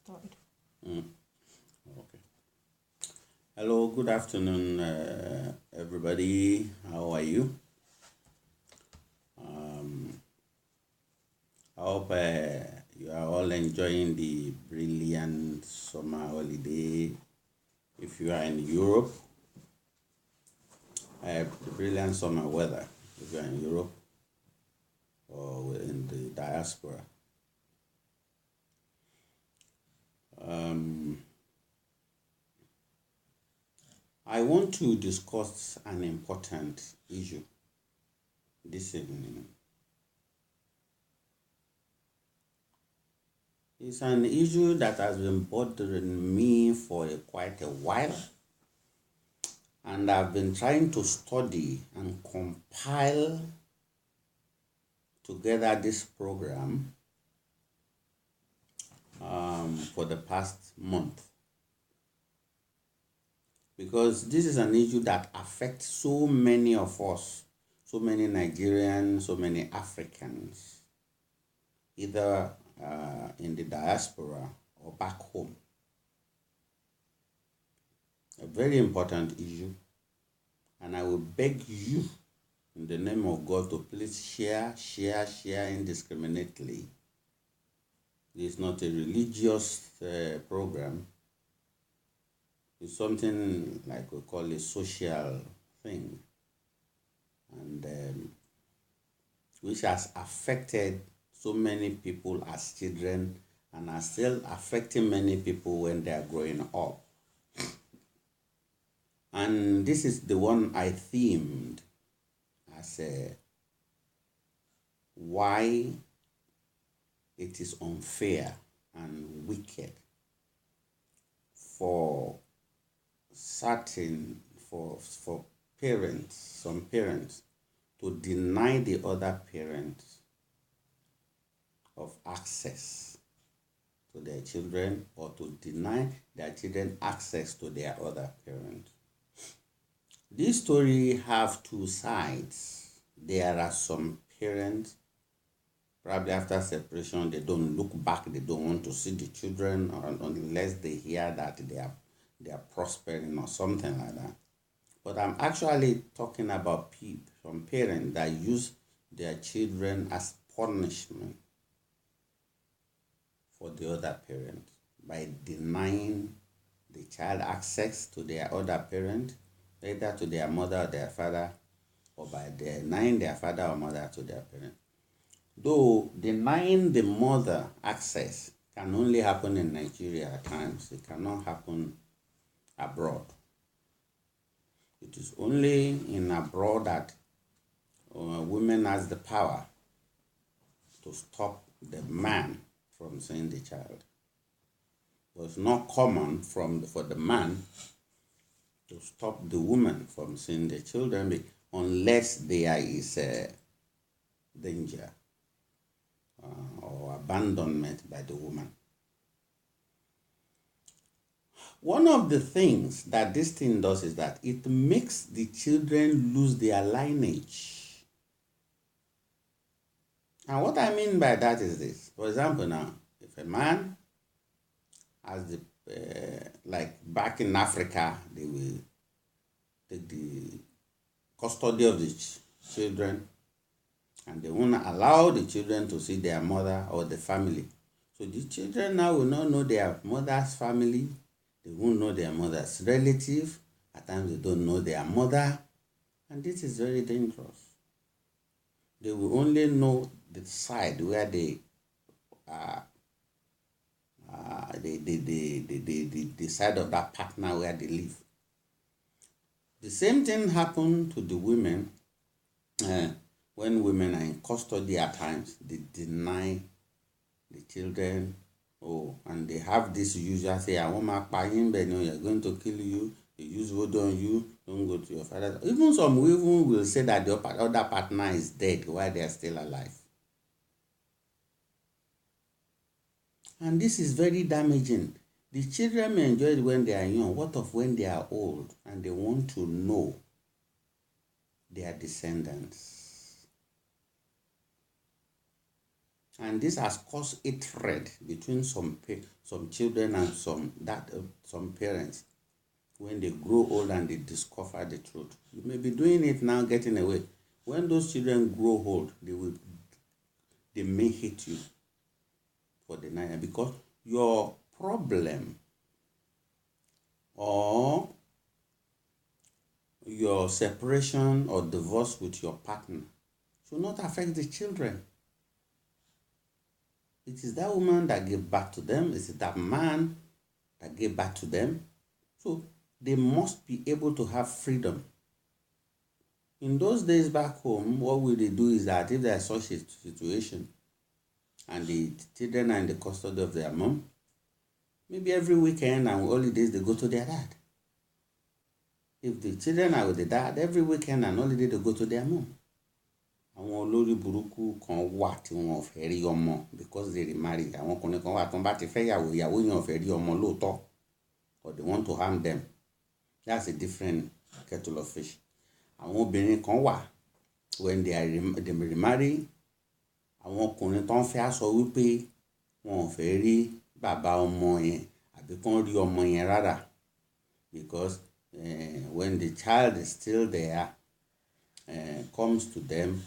started. Okay. Hello, good afternoon, everybody. How are you? I hope you are all enjoying the brilliant summer holiday. If you are in Europe, the brilliant summer weather. If you are in Europe or in the diaspora. I want to discuss an important issue this evening. It's an issue that has been bothering me for quite a while, and I've been trying to study and compile together this program for the past month, because this is an issue that affects so many of us, so many Nigerians, so many Africans, either in the diaspora or back home. A very important issue, and I will beg you in the name of God to please share indiscriminately. This is not a religious program. It's something like we call a social thing, and which has affected so many people as children and are still affecting many people when they are growing up. And this is the one I themed as why it is unfair and wicked for parents, some parents, to deny the other parent of access to their children, or to deny their children access to their other parent. This story have two sides. There are some parents, probably after separation, they don't look back, they don't want to see the children, or unless they hear that they are prospering or something like that. But I'm actually talking about some parents that use their children as punishment for the other parent by denying the child access to their other parent, either to their mother or their father, or by denying their father or mother to their parent. Though denying the mother access can only happen in Nigeria at times, it cannot happen abroad. It is only in abroad that women has the power to stop the man from seeing the child. But it's not common for the man to stop the woman from seeing the children unless there is a danger or abandonment by the woman. One of the things that this thing does is that it makes the children lose their lineage. And what I mean by that is this. For example, now, if a man has like back in Africa, they will take the custody of the children, and they won't allow the children to see their mother or the family. So the children now will not know their mother's family. They won't know their mother's relative. At times they don't know their mother. And this is very dangerous. They will only know the side where they the side of that partner where they live. The same thing happened to the women when women are in custody at times. They deny the children. And they have this usual say, I want my pain, but no, you're going to kill you. They use voodoo on you. Don't go to your father. Even some women will say that the other partner is dead while they are still alive. And this is very damaging. The children may enjoy it when they are young. What of when they are old and they want to know their descendants? And this has caused a thread between some children and some parents. When they grow old and they discover the truth, you may be doing it now, getting away. When those children grow old, they may hate you for denying it, because your problem or your separation or divorce with your partner should not affect the children. It is that woman that gave birth to them. It is that man that gave birth to them. So they must be able to have freedom. In those days back home, what will they do is that if there is such a situation and the children are in the custody of their mom, maybe every weekend and holidays they go to their dad. If the children are with the dad, every weekend and holiday they go to their mom. Àwọn olórí burúkú kan wà tí wọn ò fẹ́ rí ọmọ because they remarry. Àwọn ọkùnrin kan wà tó ń bá ti fẹ́ ìyàwó yẹn ò fẹ́ rí ọmọ lóòótọ́, or they want to harm them. That's a different kettle of fish. Àwọn obìnrin kan wà, when they remarry, àwọn ọkùnrin tó ń fẹ́ sọ wípé wọn ò fẹ́ rí bàbá ọmọ yẹn àbí kán rí ọmọ yẹn rárá, because when the child is still there, comes to them,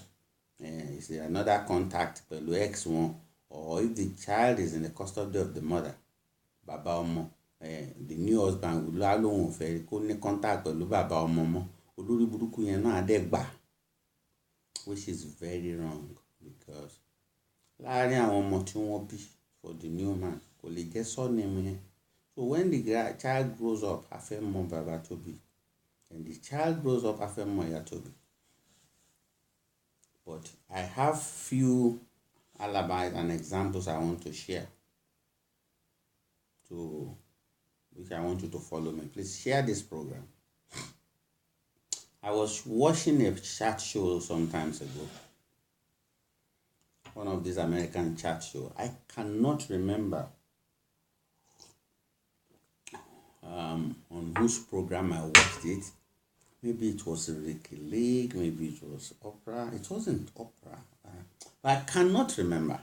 is another contact pẹ̀lú ex wọn, or if the child is in the custody of the mother, bàbá ọmọ, the new husband will lóun ò fẹ́ kó ní contact pẹ̀lú bàbá ọmọ mọ́, olórí burúkú yẹn náà á dẹ̀ gbà, which is very wrong, because láàárín àwọn ọmọ tí wọ́n bí for the new man kò lè jẹ́ surname yẹn. So when the child grows up, a fẹ́ mọ bàbá tó bí, and the child grows up, a fẹ́ mọ ìyá tó bí. But I have few alibis and examples I want to share, which I want you to follow me. Please share this program. I was watching a chat show sometimes ago, one of these American chat shows. I cannot remember on whose program I watched it. Maybe it was Ricky Lake, maybe it was Oprah. It wasn't Oprah. I cannot remember.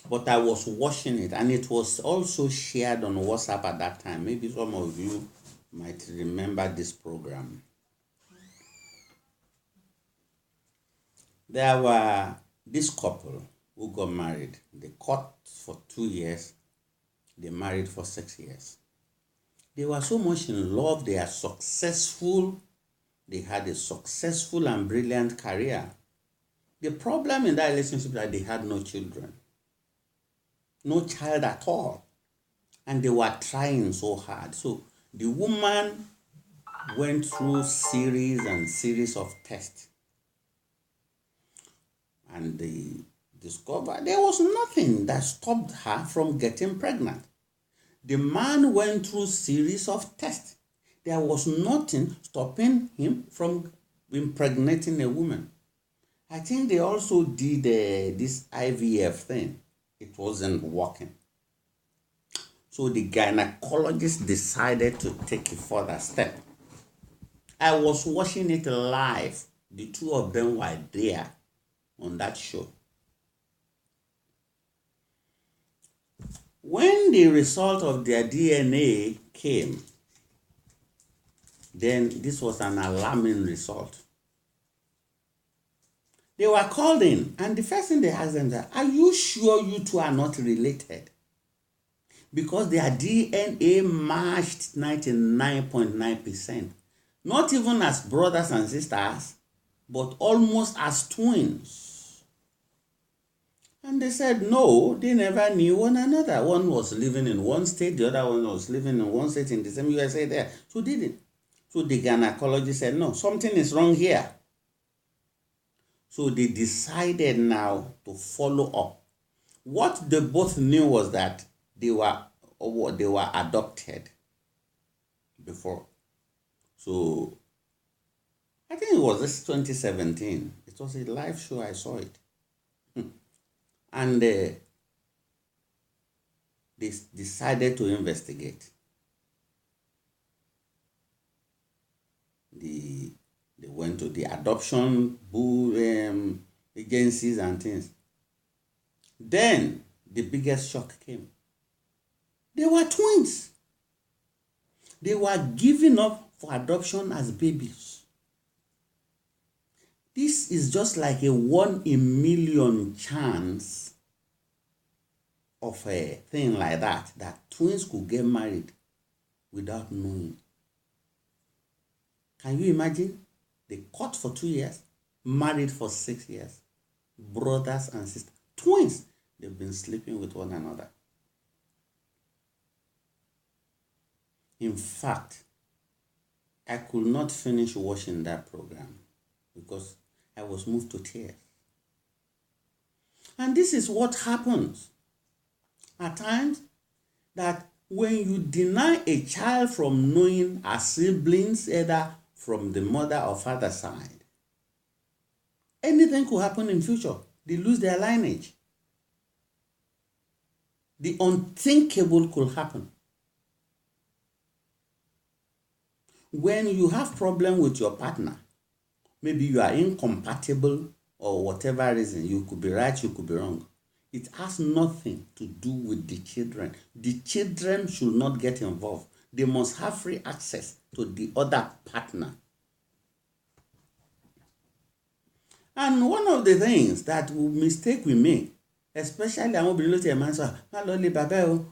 But I was watching it, and it was also shared on WhatsApp at that time. Maybe some of you might remember this program. There were this couple who got married. They courted for 2 years. They married for 6 years. They were so much in love. They are successful. They had a successful and brilliant career. The problem in that relationship is that they had no children. No child at all. And they were trying so hard. So the woman went through series and series of tests. And they discovered there was nothing that stopped her from getting pregnant. The man went through series of tests. There was nothing stopping him from impregnating a woman. I think they also did this IVF thing. It wasn't working. So the gynecologist decided to take a further step. I was watching it live. The two of them were there on that show. When the result of their DNA came, then this was an alarming result. They were called in, and the first thing they asked them was, are you sure you two are not related? Because their DNA matched 99.9%. Not even as brothers and sisters, but almost as twins. And they said no, they never knew one another. One was living in one state, the other one was living in one state in the same USA there. So they didn't. So the gynecologist said, no, something is wrong here. So they decided now to follow up. What they both knew was that they were adopted before. So I think it was this 2017. It was a live show, I saw it. And they decided to investigate. They went to the adoption agencies and things. Then the biggest shock came. They were twins. They were given up for adoption as babies. This is just like a 1 in a million chance of a thing like that twins could get married without knowing. Can you imagine? They court for 2 years, married for 6 years, brothers and sisters, twins. They've been sleeping with one another. In fact, I could not finish watching that program because I was moved to tears. And this is what happens at times, that when you deny a child from knowing a siblings, either from the mother or father side, anything could happen in future. They lose their lineage. The unthinkable could happen. When you have problem with your partner, maybe you are incompatible or whatever reason, you could be right, you could be wrong. It has nothing to do with the children. The children should not get involved. They must have free access to the other partner. And one of the things that mistake we make, especially àwọn obìnrin ló ti ẹ̀ máa ń sọ, má lọ lé bàbá o,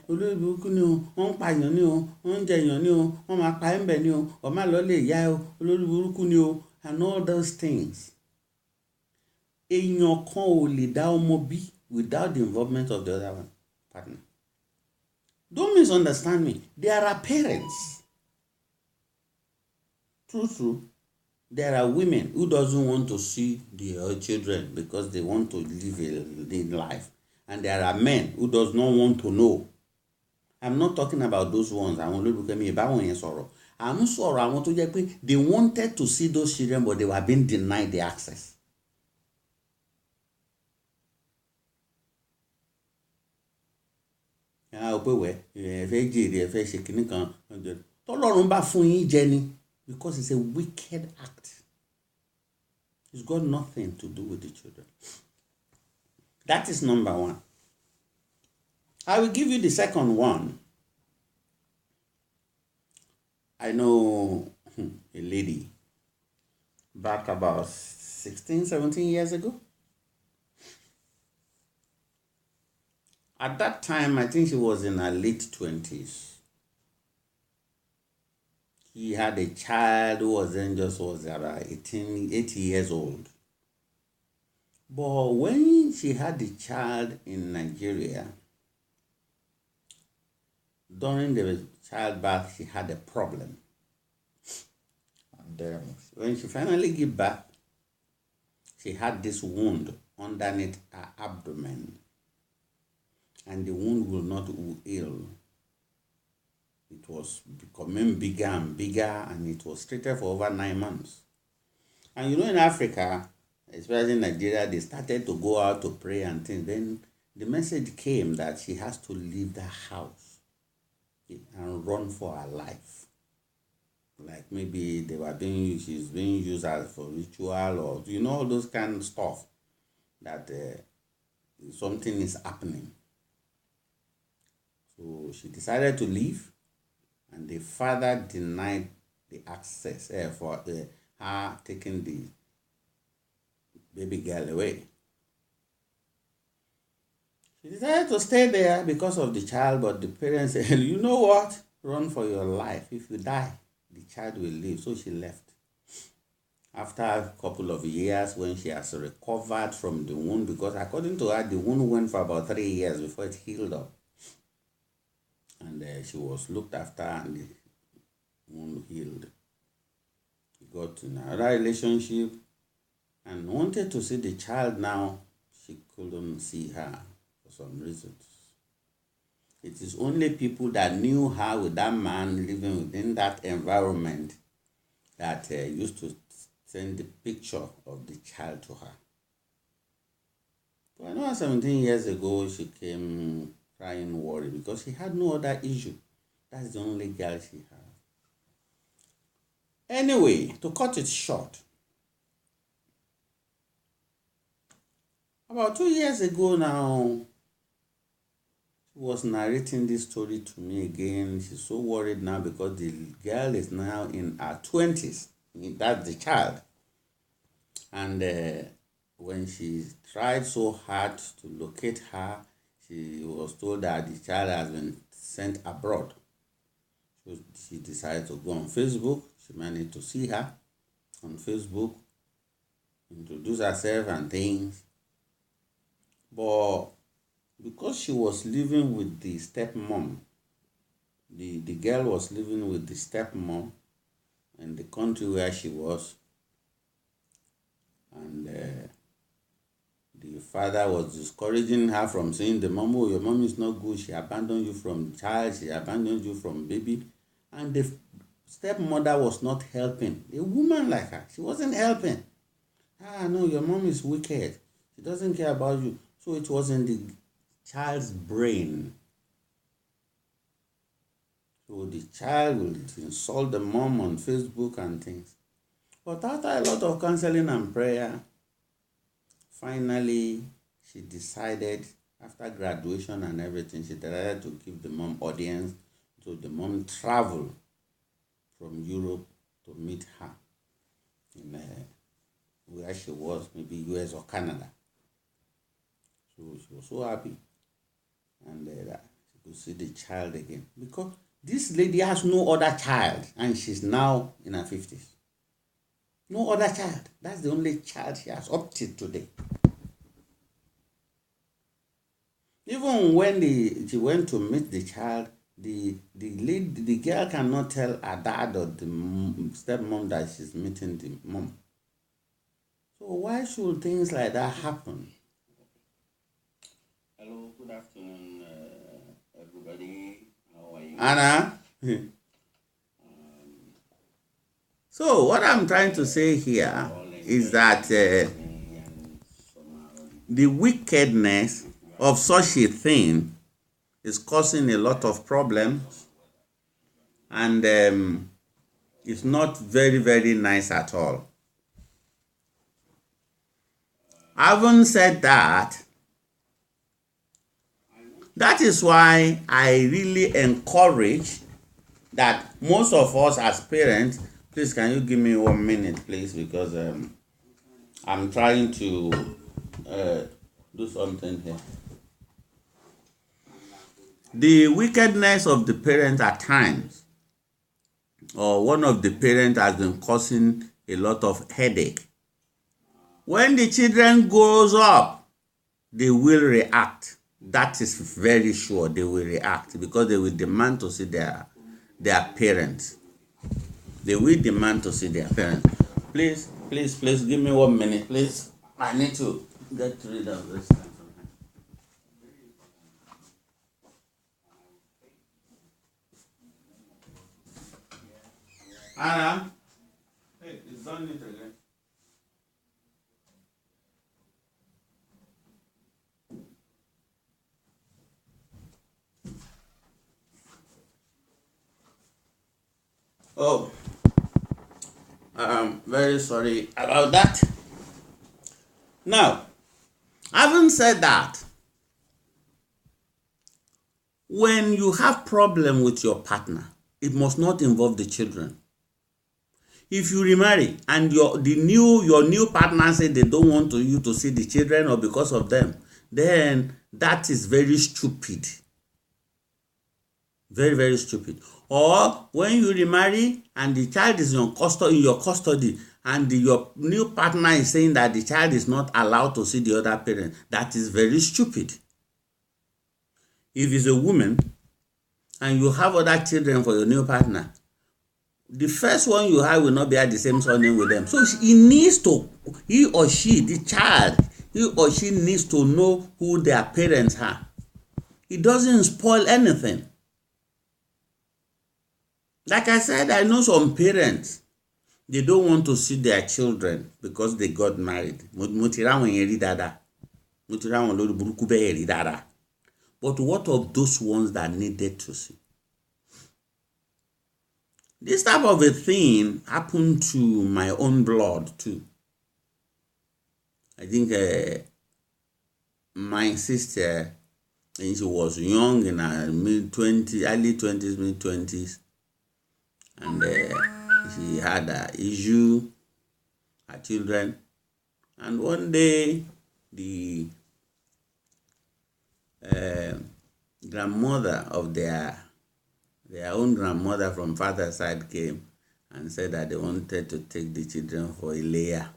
olórí burúkú ni o, wọ́n ń pa èèyàn ni o, wọ́n ń jẹ èèyàn ni o, wọ́n máa pa ẹ́ ń bẹ̀ ni o, or má lọ lé ìyá o, olórí burúkú ni o, and all those things. Èèyàn kan ò lè dá ọmọ bí without the involvement of the other one partner. Don't misunderstand me. There are parents. True. There are women who doesn't want to see their children because they want to live a life. And there are men who does not want to know. I'm not talking about those ones. I want to look at me about when you sorrow. I'm not sorry. I want to just say they wanted to see those children, but they were being denied the access. Because it's a wicked act. It's got nothing to do with the children. That is number one. I will give you the second one. I know a lady back about 16, 17 years ago. At that time, I think she was in her late 20s. He had a child who was about 80 years old. But when she had the child in Nigeria, during the childbirth, she had a problem. And when she finally gave birth, she had this wound underneath her abdomen. And the wound will not heal. It was becoming bigger and bigger, and it was treated for over 9 months. And you know, in Africa, especially in Nigeria, they started to go out to pray and things. Then the message came that she has to leave the house and run for her life. Like maybe she's being used as for ritual, or you know, all those kind of stuff, that something is happening. So she decided to leave. And the father denied the access for her taking the baby girl away. She decided to stay there because of the child, but the parents said, you know what? Run for your life. If you die, the child will live. So she left. After a couple of years, when she has recovered from the wound, because according to her, the wound went for about 3 years before it healed up. And she was looked after and the wound healed. She got in another relationship and wanted to see the child. Now she couldn't see her for some reasons. It is only people that knew her with that man living within that environment that used to send the picture of the child to her. But I know 17 years ago she came crying worried because she had no other issue. That's the only girl she had. Anyway, to cut it short, About 2 years ago now, she was narrating this story to me again. She's so worried now because the girl is now in her 20s. That's the child. And when she tried so hard to locate her, she was told that the child has been sent abroad. So she decided to go on Facebook. She managed to see her on Facebook, introduce herself and things. But because she was living with the stepmom, the girl was living with the stepmom in the country where she was, and the father was discouraging her from saying the mom, oh, your mom is not good, she abandoned you from child, she abandoned you from baby. And the stepmother was not helping. A woman like her, she wasn't helping. No, your mom is wicked, she doesn't care about you. So it was in the child's brain. So the child will insult the mom on Facebook and things. But after a lot of counseling and prayer, finally she decided, after graduation and everything, she decided to give the mom audience. So the mom traveled from Europe to meet her in where she was, maybe US or Canada. So she was so happy, and she could see the child again, because this lady has no other child, and she's now in her 50s. No other child. That's the only child she has up till today. Even when she went to meet the child, the girl cannot tell her dad or the stepmom that she's meeting the mom. So why should things like that happen? Hello, good afternoon, everybody. How are you? Anna? So what I'm trying to say here is that the wickedness of such a thing is causing a lot of problems, and it's not very, very nice at all. Having said that, that is why I really encourage that most of us as parents, please can you give me 1 minute, please, because I'm trying to do something here. The wickedness of the parents at times, or one of the parents, has been causing a lot of headache. When the children grows up, they will react. That is very sure. They will react because they will demand to see their parents. They will demand to see their parents. Please, give me 1 minute, please. I need to get rid of this. Anna, hey, it's done it again. Oh, I'm very sorry about that. Now, having said that, when you have problem with your partner, it must not involve the children. If you remarry and your new partner say they don't want you to see the children, or because of them, then that is very stupid. Very, very stupid. Or when you remarry and the child is in your custody, and your new partner is saying that the child is not allowed to see the other parent, that is very stupid. If it's a woman and you have other children for your new partner, the first one you have will not be at the same surname with them. So he or she needs to know who their parents are. It doesn't spoil anything. Like I said, I know some parents, they don't want to see their children because they got married. But what of those ones that needed to see? This type of a thing happened to my own blood too. I think my sister, and she was young in her mid-20s, early 20s, mid-20s. And she had an issue, her children. And one day, the grandmother of their own grandmother from father's side came and said that they wanted to take the children for a layer.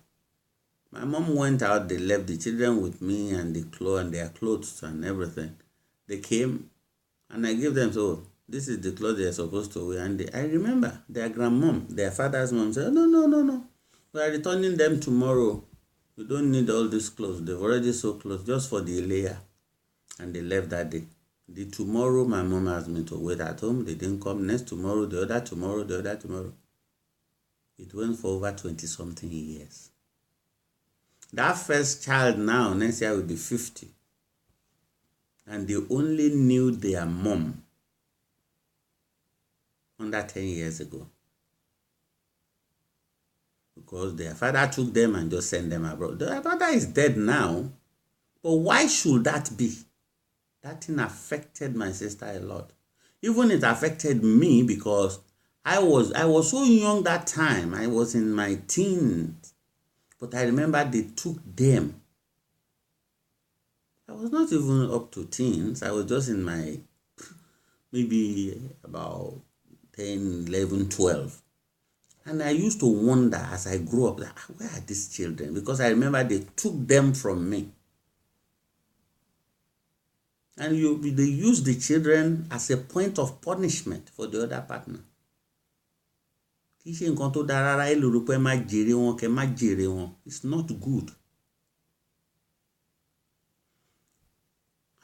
My mom went out, they left the children with me and their clothes and everything. They came and I gave them, so this is the clothes they're supposed to wear. And I remember their grandmom, their father's mom said, no. We are returning them tomorrow. You don't need all these clothes. They've already sewn clothes just for the layer. And they left that day. The tomorrow my mom asked me to wait at home. They didn't come. Next tomorrow, the other tomorrow. It went for over 20-something years. That first child now, next year will be 50. And they only knew their mom under 10 years ago. Because their father took them and just sent them abroad. Their father is dead now. But why should that be? That thing affected my sister a lot. Even it affected me because I was so young that time. I was in my teens. But I remember they took them. I was not even up to teens. I was just in my, maybe about 10, 11, 12. And I used to wonder as I grew up, like, where are these children? Because I remember they took them from me. And they used the children as a point of punishment for the other partner. It's not good.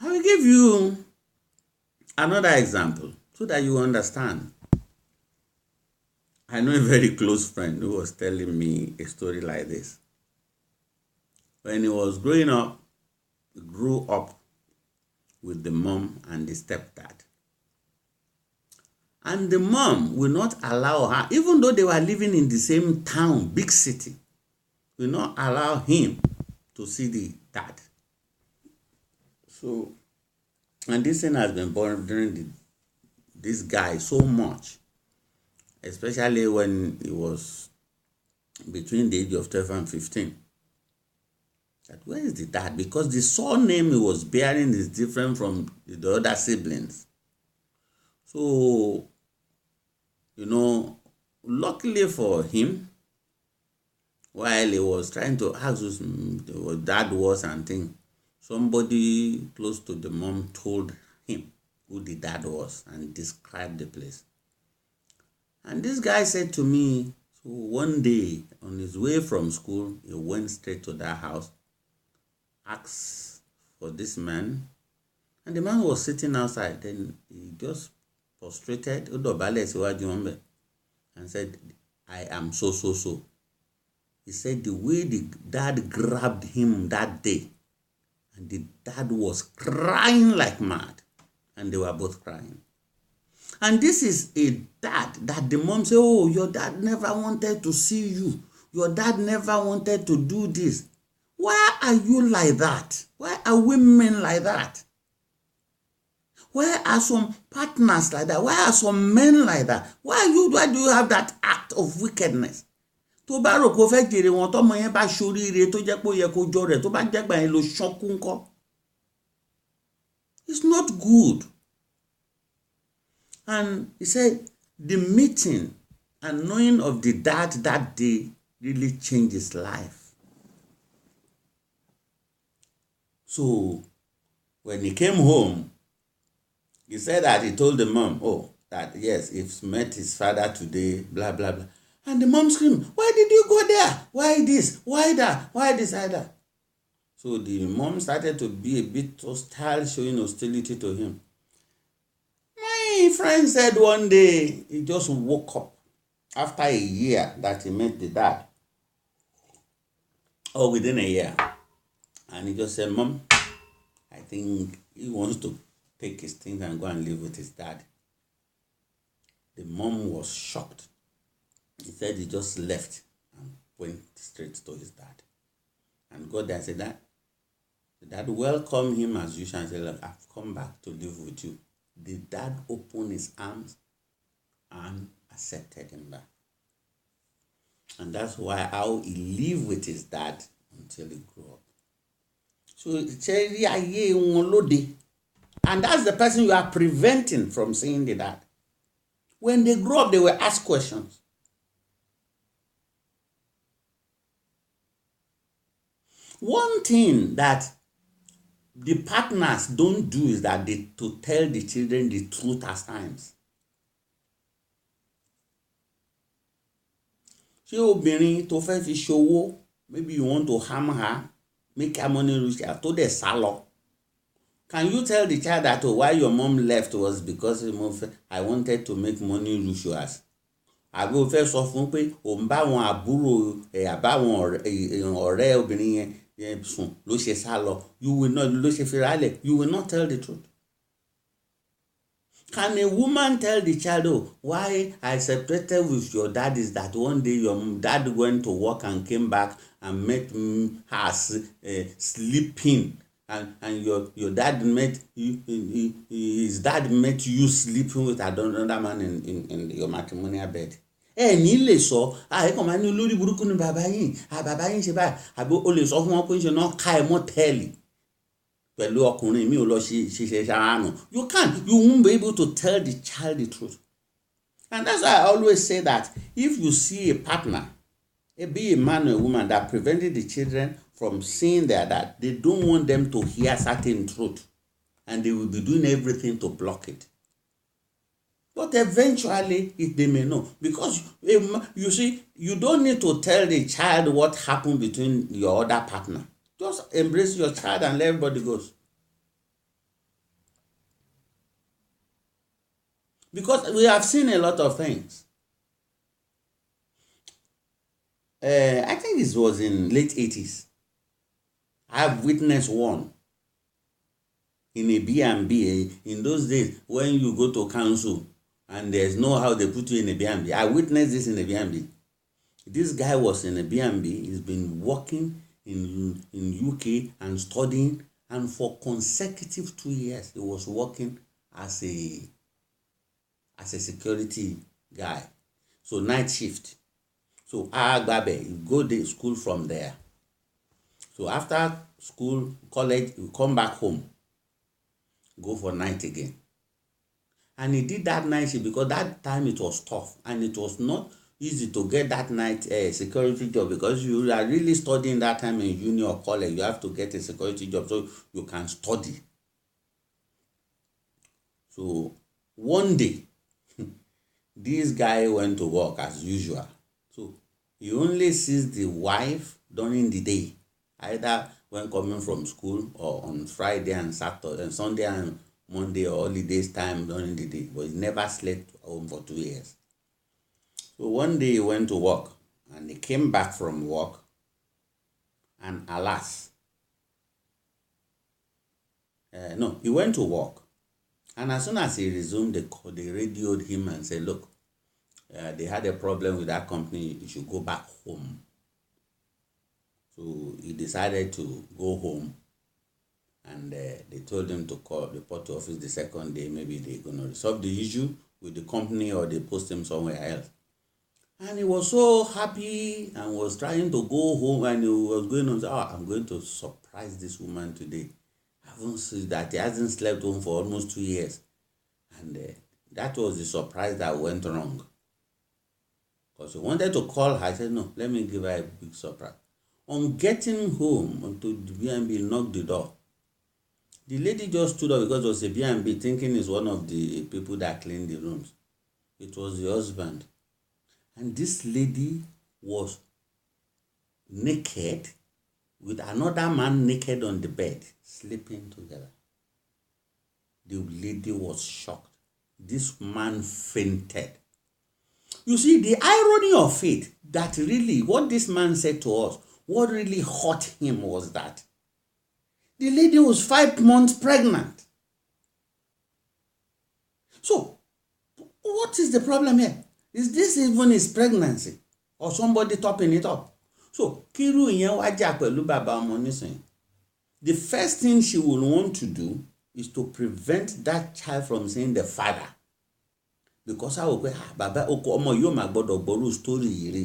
I will give you another example so that you understand. I know a very close friend who was telling me a story like this. When he was growing up, he grew up with the mom and the stepdad. And the mom will not allow her, even though they were living in the same town, big city, will not allow him to see the dad. So, and this thing has been bothering this guy so much, especially when he was between the age of 12 and 15. That where is the dad? Because the surname he was bearing is different from the other siblings. So, luckily for him, while he was trying to ask what dad was and things, somebody close to the mom told him who the dad was and described the place. And this guy said to me, so one day on his way from school, he went straight to that house, asked for this man, and the man was sitting outside. Then he just prostrated and said, I am so. He said the way the dad grabbed him that day, and the dad was crying like mad, and they were both crying. And this is a dad that the mom said, oh, your dad never wanted to see you. Your dad never wanted to do this. Why are you like that? Why are women like that? Why are some partners like that? Why are some men like that? Why do you have that act of wickedness? Tó bá rò kó fẹ́ jèrè wọn tọ́mọ yẹn bá ṣoríire tó jẹ́ pé ó yẹ kó jọ rẹ̀ tó bá jẹ́ gbà yẹn ló ṣánkú ńkọ́. It's not good. And he said the meeting and knowing of the dad that day really changed his life. So when he came home, he said that he told the mom, that yes, he's met his father today, blah, blah, blah. And the mom screamed, why did you go there? Why this? Why that? Why this? Why that? So the mom started to be a bit hostile, showing hostility to him. My friend said one day he just woke up after a year that he met the dad. Or within a year. And he just said, Mom, I think he wants to take his things and go and live with his dad. The mom was shocked. He said he just left and went straight to his dad. And got there and said, Dad, The dad welcomed him as usual and said, look, I've come back to live with you. The dad opened his arms and accepted him back. And that's why how he lived with his dad until he grew up. So, and that's the person you are preventing from seeing the dad. When they grow up, they will ask questions. One thing that the partners don't do is that they to tell the children the truth at times. Ṣé obìnrin tó fẹ́ fi ṣòwò, maybe you want to harm her, make her money rich, tó dẹ̀ sá lọ. Can you tell the child that why your mom left was because I wanted to make money rituals? Àbí o fẹ́ sọ fún pé òun bá wọn àbúrò àbáwọn ọ̀rẹ́ obìnrin yẹn sùn ló ṣe sá lọ. You will not ló ṣe fi rálẹ̀. You will not tell the truth. Can a woman tell the child, oh, why I separated with your dad is that one day your dad went to work and came back and met her sleeping, and your dad met you, his dad met you sleeping with another man in your matrimonial bed. Ní lè sọ àìkàn máa ní olórí burúkú ní bàbá yín ṣe báyìí àbí o lè sọ fún wọn pé ṣe náà ká ẹ mọ́ tẹ́ẹ̀lì pẹ̀lú ọkùnrin mi ò lọ ṣiṣẹ́ ṣáánù. You won't be able to tell the child the truth. And that's why I always say that if you see a partner, be a man or a woman, that prevented the children from seeing their dad, they don't want them to hear certain truth, and they will be doing everything to block it. But eventually, they may know. Because, you see, you don't need to tell the child what happened between your other partner. Just embrace your child and let everybody go. Because we have seen a lot of things. I think this was in late 80s. I have witnessed one in a B&B. In those days, when you go to council and there's no how they put you in a B&B. I witnessed this in a B&B. This guy was in a B&B. He's been working in UK and studying, and for consecutive 2 years he was working as a security guy. So night shift. So you go to school from there. So after school, college, you come back home, go for night again. And he did that night shift because that time it was tough, and it was not easy to get that night security job, because you are really studying that time in uni or college. You have to get a security job so you can study. So one day, this guy went to work as usual. So he only sees the wife during the day, either when coming from school or on Friday and Saturday and Sunday and Monday or holidays time during the day. But he never slept home for 2 years. So one day he went to work, and he came back from work, and alas, he went to work, and as soon as he resumed the call, they radioed him and said, look, they had a problem with that company, you should go back home. So he decided to go home, and they told him to report to office the second day. Maybe they're going to resolve the issue with the company, or they post him somewhere else. And he was so happy and was trying to go home, and he was going on, I'm going to surprise this woman today. I haven't seen that. He hasn't slept home for almost 2 years. And that was the surprise that went wrong. Because he wanted to call her. I said, no, let me give her a big surprise. On getting home to the B&B, knocked the door. The lady just stood up, because it was a B&B, thinking it's one of the people that clean the rooms. It was the husband. And this lady was naked with another man naked on the bed, sleeping together. The lady was shocked. This man fainted. You see, the irony of it, that really what this man said to us, what really hurt him was that the lady was 5 months pregnant. So, what is the problem here? Is this even his pregnancy, or somebody topping it up? So, Kiru ìyẹn wá jà pẹ̀lú bàbá ọmọ nísìnyí. the first thing she will want to do is to prevent that child from seeing the father. Because I will say, bàbá ọkọ ọmọ yóò máa gbọ́dọ̀ gbọ́rú story yìí rí.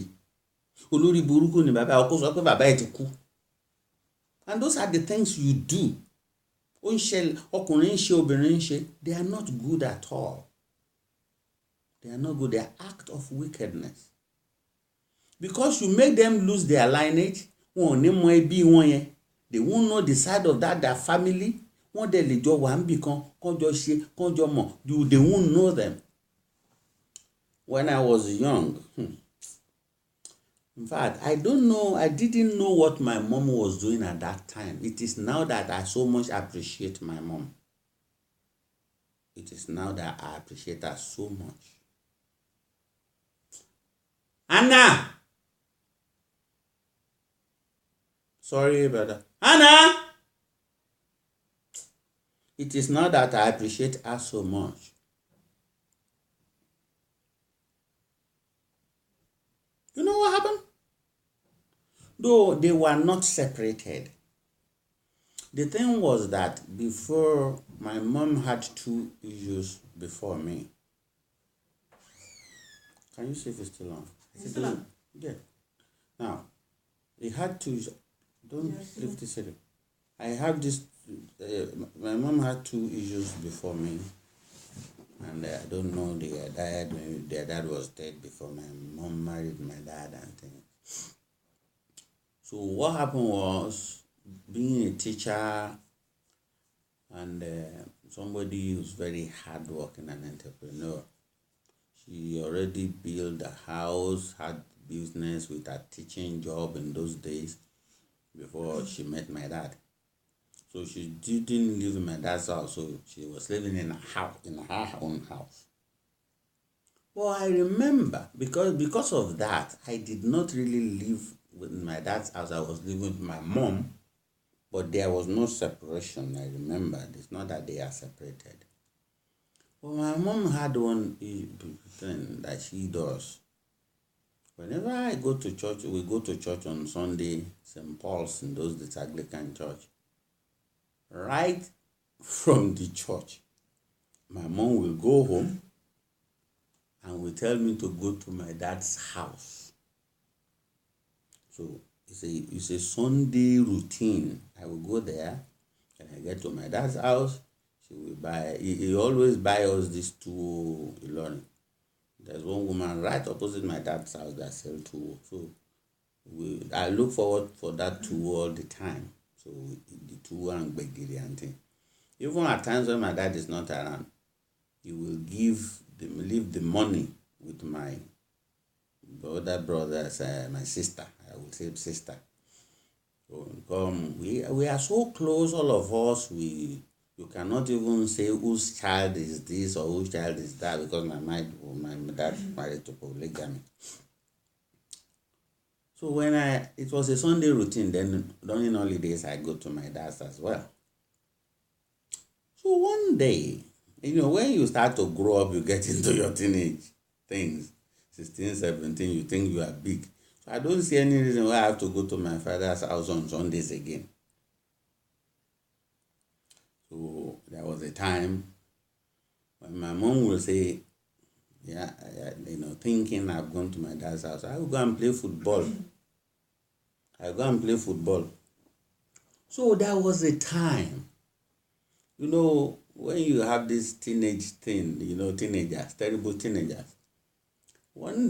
Olórí burúkú ni bàbá ọkọ sọ pé bàbá ẹ̀ ti kú. And those are the things you do. Ó ń ṣe ọkùnrin ń ṣe obìnrin ń ṣe. They are not good at all. They are not good. They are act of wickedness. Because you make them lose their lineage, wọn ò ní mọ ẹbí wọn yẹn. They won't know the side of their family. Wọ́n dẹ̀ lè jọ wà níbì kan, kán jọ ṣe, kán jọ mọ̀. They won't know them. When I was young, in fact, I didn't know what my mom was doing at that time. It is now that I so much appreciate my mom. It is now that I appreciate her so much. Anna! Sorry, brother. Anna! It is now that I appreciate her so much. You know what happened? Though they were not separated. The thing was that before, my mom had 2 issues before me. Can you see if it's still on? Is it on? Yeah. Now, they had 2. Don't lift this head. I have this. My mom had 2 issues before me, and I don't know, their dad. Maybe their dad was dead before my mom married my dad and things. So what happened was, being a teacher and somebody who's very hardworking and entrepreneur, she already built a house, had business with a teaching job in those days before she met my dad. So she didn't live in my dad's house, so she was living in her own house. Well, I remember, because of that, I did not really live with my dad's house. I was living with my mom, but there was no separation. I remember. It's not that they are separated. Well, my mom had one thing that she does. Whenever I go to church, we go to church on Sunday, St. Paul's, in those days, Anglican church. Right from the church, my mom will go home and will tell me to go to my dad's house. So it's a Sunday routine. I will go there, and I get to my dad's house. She will buy. He always buy us this 2 alone. There's one woman right opposite my dad's house that sell 2. So I look forward for that 2 all the time. So the 2 and Begiri and thing. Even at times when my dad is not around, he will leave the money with my other brothers, my sister. I would say sister. So we are so close, all of us. You cannot even say whose child is this or whose child is that, because my dad married to polygamy. So it was a Sunday routine, then during holidays I go to my dad's as well. So one day, when you start to grow up, you get into your teenage things, 16, 17, you think you are big. So I don't see any reason why I have to go to my father's house on Sundays again. So there was a time when my mom will say, thinking I've gone to my dad's house, I will go and play football. So there was a time, when you have this teenage thing, teenagers, terrible teenagers. One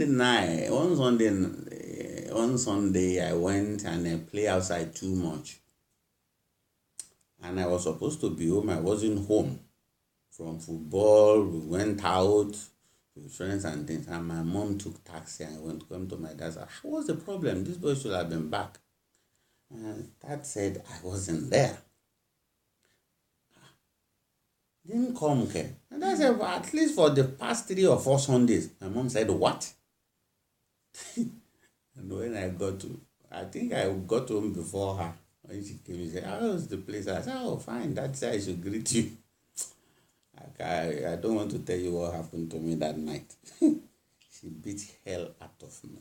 Sunday I went and I played outside too much. And I was supposed to be home. I wasn't home from football. We went out with friends and things. And my mom took taxi and went to come to my dad's house. What's the problem? This boy should have been back. And dad said I wasn't there. Didn't come, okay? And I said, well, at least for the past 3 or 4 Sundays. My mom said, what? And when I got home before her. When she came, she said, how's the place? I said, oh, fine. That said I should greet you. I don't want to tell you what happened to me that night. She beat hell out of me.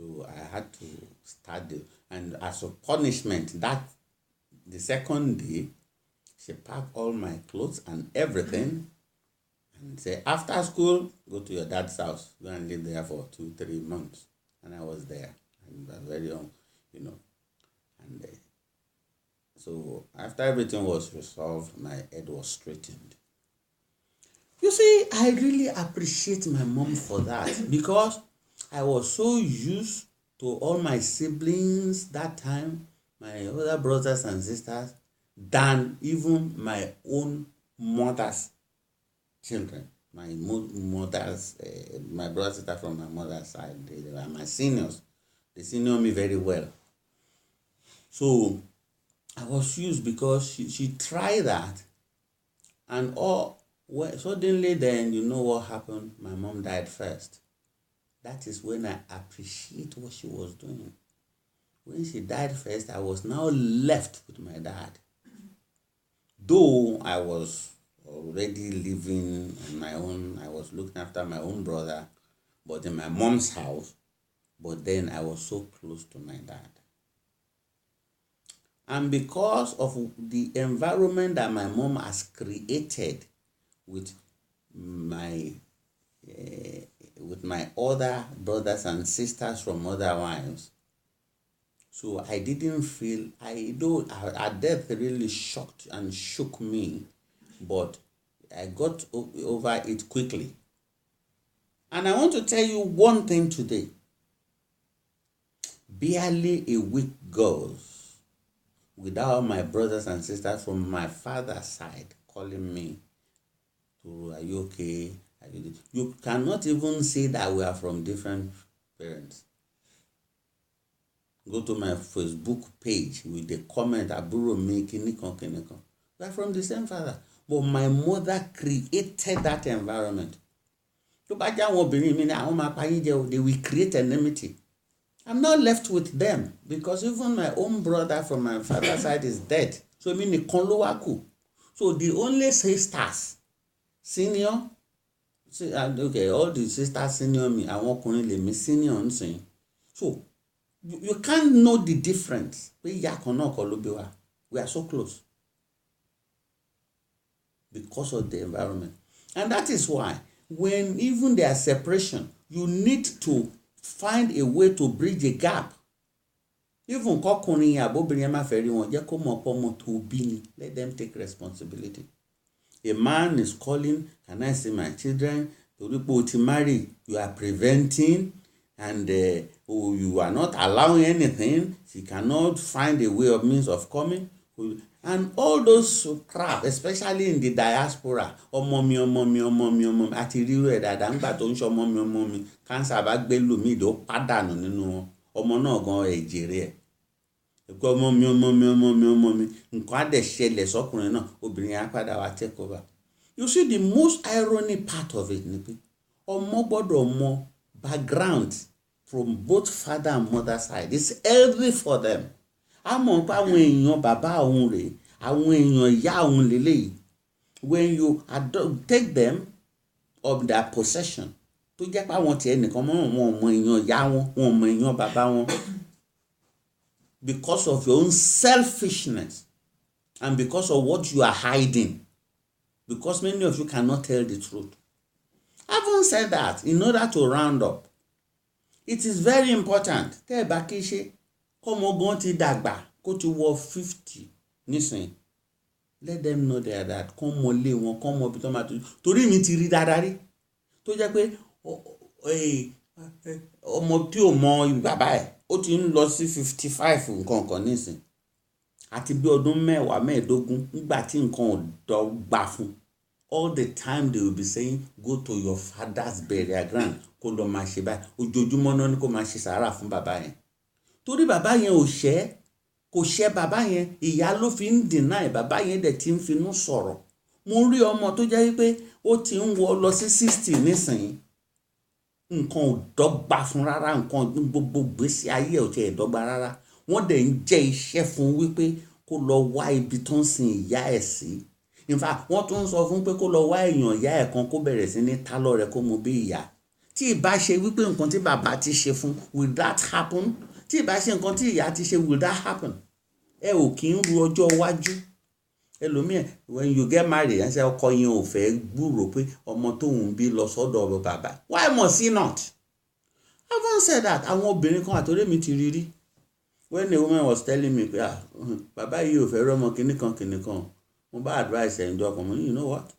So I had to start and as a punishment, that the second day, she packed all my clothes and everything and said, after school, go to your dad's house. Go and live there for 2-3 months. And I was there. And I was very young, and so after everything was resolved, my head was straightened. You see, I really appreciate my mom for that because I was so used to all my siblings that time, my other brothers and sisters, than even my own mother's children. My mother's, my brothers and sisters from my mother's side, they were my seniors. They senior me very well. So I was used because she tried that, and suddenly then you know what happened. My mom died first. That is when I appreciate what she was doing. When she died first, I was now left with my dad. Though I was already living on my own, I was looking after my own brother, but in my mom's house. But then I was so close to my dad. And because of the environment that my mom has created with my other brothers and sisters from other wives, so I didn't feel, her death really shocked and shook me, but I got over it quickly. And I want to tell you one thing today. Barely a week goes without my brothers and sisters from my father's side calling me to, are you okay? You cannot even say that we are from different parents. Go to my Facebook page with the comment, Aburo me kinikan. We are from the same father. But my mother created that environment. They will create enmity. I'm not left with them because even my own brother from my father's side is dead. So I mean, so the only sisters, senior, okay, all the sisters senior me, I want to me senior. So you can't know the difference. We are so close because of the environment. And that is why when even there is separation, you need to find a way to bridge a gap. Even let them take responsibility. A man is calling, can I see my children? To marry, you are preventing, and you are not allowing anything. She cannot find a way of means of coming. And all those crap, especially in the diaspora, mommy, àti ríro ẹ̀ dáadáa ńgbà tó ń ṣe mommy, cancer bá gbé lùmí ìdó pàdánù nínú wọn, ọmọ náà gan ẹ̀jẹ̀rẹ̀ ẹ̀. Ẹ̀kọ́ mommy, nǹkan á dẹ̀ ṣẹlẹ̀ sọ́kùnrin náà, obìnrin á padà wá take over. You see, the most ironic part of it, ni pé ọmọ gbọ́dọ̀ mọ background from both father and mother side. It's healthy for them. Àmọ́ pa àwọn èèyàn bàbá òun rè, àwọn èèyàn ìyá òun lélẹ́yìí. When you take them of their possession, tó jẹ́ pé àwọn tiẹ̀ nìkan mọ́ wọn mọ èèyàn ìyá wọn mọ èèyàn bàbá wọn, because of your own selfishness and because of what you are hiding, because many of you cannot tell the truth. Having said that, in order to round up, it is very important. Tẹ́ ẹ bá kí ṣe kọ́mọ gan ti dàgbà kó ti wọ 50 nísìn, let them know that kọ́ mọ lé wọn, kọ́ mọ bí tó máa tó. Torí mi ti rí dáadáa rí tó jẹ́ pé ọmọ tí ò mọ bàbá ẹ̀ ó ti ń lọ sí 55 nǹkan nísìn, àti bí ọdún 10-15 nígbà tí nǹkan ò dọ́gba fún. All the time they will be saying, go to your father's burial ground, kó lọ máa ṣe báyìí, ojoojúmọ́ náà ni kó máa ṣe sàárà fún bàbá yẹn. Torí bàbá yẹn kò ṣẹ́ bàbá yẹn, ìyá ló fi ń deny, bàbá yẹn dẹ̀ ti ń finú sọ̀rọ̀. Mo rí ọmọ tó jẹ́ wípé ó ti ń wọ lọ sí 60 nísìnyí, nǹkan ò dọ́gba fún rárá, nǹkan gbogbo gbèsè ayé ò tiẹ̀ dọ́gba rárá. Wọ́n dẹ̀ ń jẹ́ iṣẹ́ fún wípé kó lọ wá ibi tó ń sin ìyá ẹ̀ sí. In fact, wọ́n tún ń sọ fún pé kó lọ wá èèyàn ìyá ẹ̀ kan kó bẹ̀rẹ̀ sí ní tálọ́ rẹ̀ kó mú bí ìyá. tí ìbá ṣe wípé nǹkan tí bàbá ti ṣe fún, will that happen? Tí ìbá ṣe nǹkan tí ìyá ti ṣe, will that happen? Ẹ ò kí ń ru ọjọ́ iwájú. Ẹlòmíì, when you get married, ẹ ṣe ọkọ yẹn ò fẹ́ gbúrò pé ọmọ tóun bí lọ sọ́dọ̀ bàbá. Why must he not? I haven't said that. Àwọn obìnrin kan àtọ́rẹ́ mi ti rí rí. When a woman was telling me pé bàbá yìí ò fẹ́ rọ́mọ kìnnìkan mo bá advice ẹ̀ ń jọ ọkàn mo ní, you know what,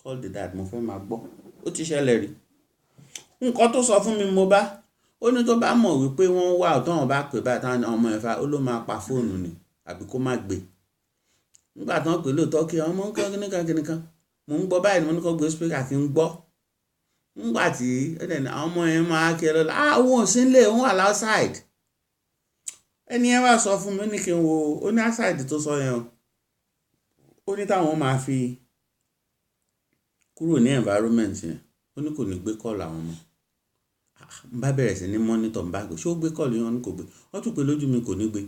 call the dad, mo fẹ́ máa gbọ́. Ó ti ṣẹlẹ̀ rí. Nǹkan tó sọ fún mi mo bá, ó ní tó bá mọ̀ wípé wọ́n wà ọ̀tọ́wọ̀n bá pè báyìí táwọn ọmọ ẹ̀fà ó ló máa pa fóònù ni àbí kó má gbé. Nígbà tán pè lóòótọ́ kí ọmọ ń kọ́ kìnnìkan mo ń gbọ́ báyìí ni mo ní kó gbé speaker kí n gbọ́. Nígbà tí àwọn ọmọ yẹn máa kí ẹ lọ́la òun ò sí nílé, òun wà outside. Ẹni ẹ wá sọ fún mi ní kí n wo, ó ní outside tó sọ yẹn ó ní táwọn máa fi kúrò ní environment yẹn, ó ní kò ní gbé call àwọn ọmọ. N bá bẹ̀rẹ̀ sí ní monitor n bá gbé, ṣé ó gbé call yẹn? Ó ní kò gbé. Wọ́n tún pé lójú mi kò ní gbé.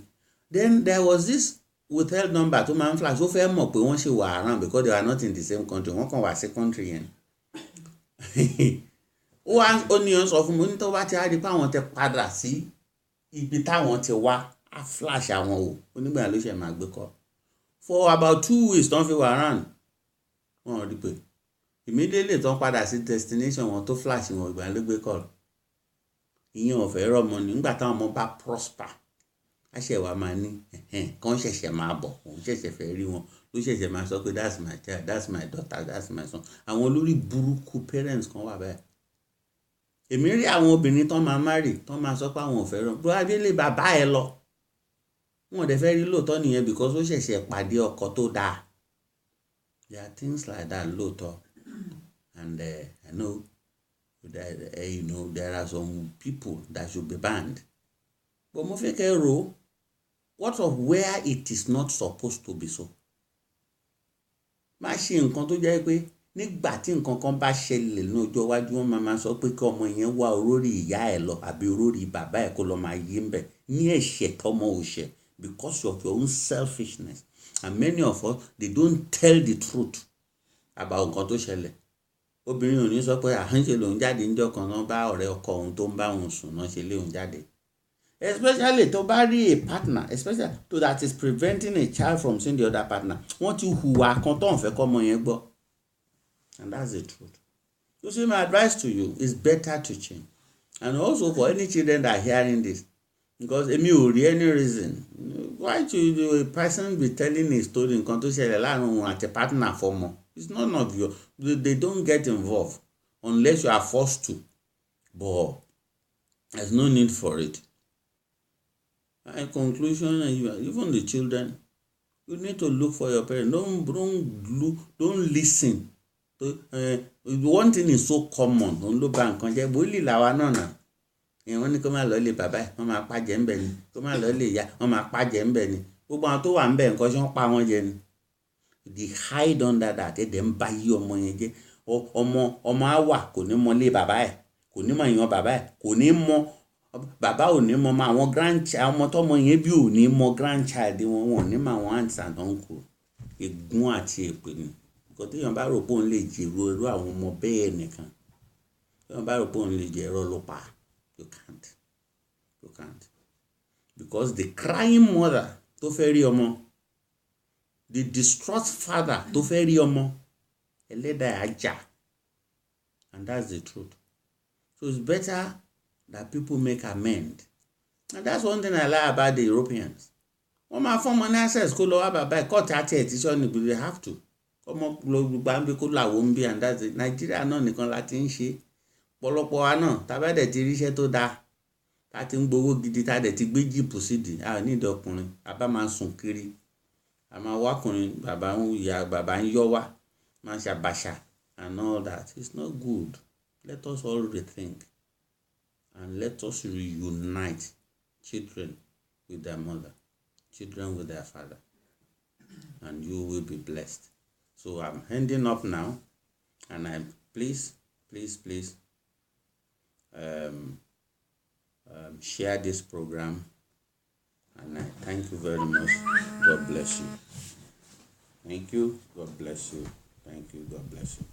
Then there was this withheld number tó máa ń flash, ó fẹ́ mọ̀ pé wọ́n ṣe wà around because they are not in the same country, wọ́n kàn wá sí country yẹn. Ó ní ó sọ fún mi, ó ní tó bá ti á rí pé àwọn ti padà sí ibi táwọn ti wá, á flash àwọn o, onígbà ló ṣe máa gbé call. For about 2 weeks tán fi wà around, wọ́n rí pé immediately tán padà sí destination wọn tó flash wọn, ìgbà ló gbé call. Ìyẹn ò fẹ́ rọ́mọ ní nígbà táwọn ọmọ bá prosper, á ṣẹ̀ wá máa ní kán ṣẹ̀ṣẹ̀ máa bọ̀, òun ṣẹ̀ṣẹ̀ fẹ́ rí wọn, ló ṣẹ̀ṣẹ̀ máa sọ pé that's my child, that's my daughter, that's my son. Àwọn olórí burúkú parents kan wà bẹ́ẹ̀. Èmi rí àwọn obìnrin tán máa marry tán máa sọ pé àwọn ò fẹ́ rọ́mọ, tó wá délé bàbá ẹ lọ. Wọn ò dẹ̀ fẹ́ rí lóòótọ́ nìyẹn because ó ṣẹ̀ṣẹ̀ pàdé ọkọ tó dáa. There are things like that lóòótọ́. And I know that there are some people that should be banned. But mo fẹ́ kẹ́ rò, what of where it is not supposed to be so? Má ṣe nǹkan tó jẹ́ pé nígbà tí nǹkan kan bá ṣẹlẹ̀ ní ọjọ́ iwájú wọn máa sọ pé kí ọmọ yẹn wá olórí ìyá ẹ̀ lọ àbí olórí bàbá ẹ̀ kó lọ máa yé ń bẹ̀ ní ẹ̀ṣẹ̀ tọmọ òṣẹ̀ because of your own selfishness. And many of us, they don't tell the truth about nǹkan tó ṣẹlẹ̀. Obìnrin ò ní sọ pé àhánṣe lòun jáde níjọ́ kan náà bá ọ̀rẹ́ ọkọ òun tó ń bá òun sùn náà ṣe lé òun jáde. Especially tó bá rí a partner, especially to that is preventing a child from seeing the other partner, wọ́n ti hùwà kan tó ń fẹ́ kọ́ ọmọ yẹn gbọ́. And that's the truth. So see, my advice to you is better to change. And also for any children that are hearing this, because èmi ò rí any reason why should a person be telling a story nǹkan tó ṣẹlẹ̀ láàrin òun àti partner fọmọ. It's none of you. They don't get involved unless you are forced to. But there's no need for it. In conclusion, even the children, you need to look for your parents. Don't listen. One thing is so common. Òun ló ba nǹkan jẹ́, bólì làwa náà nà. Wọ́n ní kó má lọ lé bàbá ẹ̀, wọ́n máa pàjẹ́ ń bẹ̀ ni. Kó má lọ lé ìyá, wọ́n máa pàjẹ́ ń bẹ̀ ni. Gbogbo àwọn tó wà ń bẹ̀ nǹkan ṣe wọ́n pa wọ́n jẹ ni. They hide under that. Ẹ̀dẹ̀ ń bá yí ọmọ yẹn jẹ́. Ọmọ á wà kò ní mọ lé bàbá ẹ̀, kò ní mọ ìyàn bàbá ẹ̀, kò ní mọ bàbá ò ní mọ àwọn grandchild, ọmọ tọmọ yẹn bí ò ní mọ grandchild wọn, wọn ò ní mọ àwọn aunts and uncle. Ègún àti èpè ni. Nǹkan téèyàn bá rò pé òun lè jèrò irú àwọn ọmọ bẹ́ẹ̀ nìkan. Téèyàn bá rò pé òun lè jèrò ló pa. You can't. Because the crying mother tó fẹ́ rí ọmọ, the distraught father tó fẹ́ rí ọmọ, ẹlẹ́dàá ajá. And that's the truth. So it's better that people make amend. And that's one thing I like about the Europeans. Wọ́n máa fún ọmọ ní access kó lọ wá bàbá ẹ̀ kọ́ọ̀tì àti ẹ̀ tí sọ́ni bí they have to. Ọmọ gbogbo àbí kó làwọn ń bí, and that's it. Nàìjíríà náà nìkan la ti ń ṣe. Pọ̀lọpọ̀ wa náà tàbí ẹ̀dẹ̀ ti ríṣẹ́ tó dáa. Ta ti ń gbowó gidi, ta dẹ̀ ti gbé jíìpù sídìí. A ò ní ìdí ọkùnrin. A bá máa sùn kiri. A máa wákùnrin, bàbá ń yọ wá. Máa ṣàbàṣà and all that. It's not good. Let us all rethink. And let us reunite children with their mother, children with their father, and you will be blessed. So I'm ending up now, and I please share this program, and I thank you very much. God bless you. Thank you. God bless you. Thank you. God bless you.